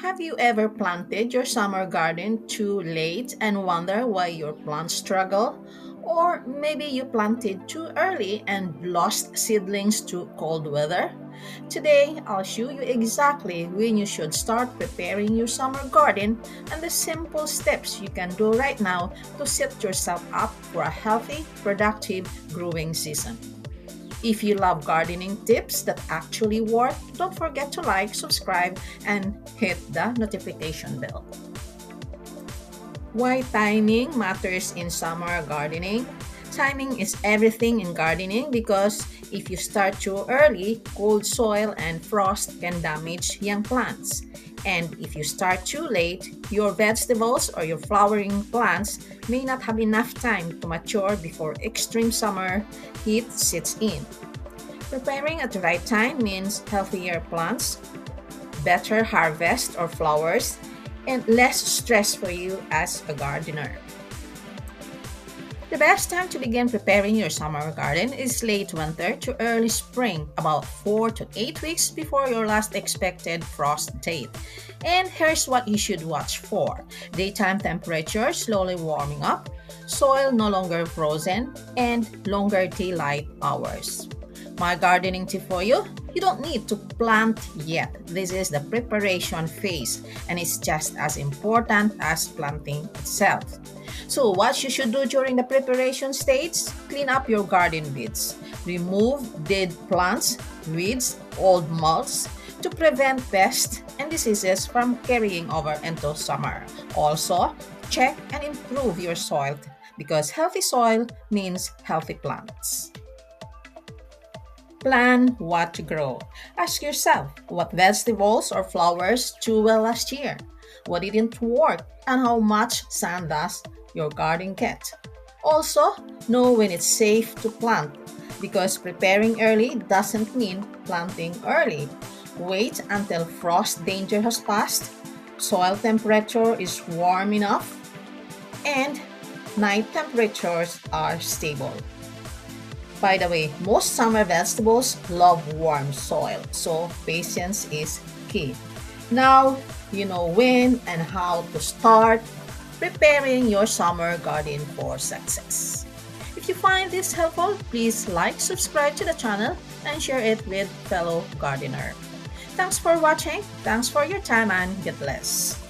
Have you ever planted your summer garden too late and wonder why your plants struggle? Or maybe you planted too early and lost seedlings to cold weather? Today, I'll show you exactly when you should start preparing your summer garden and the simple steps you can do right now to set yourself up for a healthy, productive growing season. If you love gardening tips that actually work, don't forget to like, subscribe, and hit the notification bell. Why timing matters in summer gardening? Timing is everything in gardening because if you start too early, cold soil and frost can damage young plants. And if you start too late, your vegetables or your flowering plants may not have enough time to mature before extreme summer heat sets in. Preparing at the right time means healthier plants, better harvest or flowers, and less stress for you as a gardener. The best time to begin preparing your summer garden is late winter to early spring, about 4 to 8 weeks before your last expected frost date. And here's what you should watch for: daytime temperature slowly warming up, soil no longer frozen, and longer daylight hours. My gardening tip for you: you don't need to plant yet. This is the preparation phase, and it's just as important as planting itself. So what you should do during the preparation stage: clean up your garden beds. Remove dead plants, weeds, old mulch to prevent pests and diseases from carrying over into summer. Also, check and improve your soil because healthy soil means healthy plants. Plan what to grow. Ask yourself what vegetables or flowers do well last year, what didn't work, and how much sun does your garden get. Also, know when it's safe to plant because preparing early doesn't mean planting early. Wait until frost danger has passed, soil temperature is warm enough, and night temperatures are stable. By the way, most summer vegetables love warm soil, so patience is key. Now, you know when and how to start preparing your summer garden for success. If you find this helpful, please like, subscribe to the channel, and share it with fellow gardener. Thanks for watching, thanks for your time, and God bless.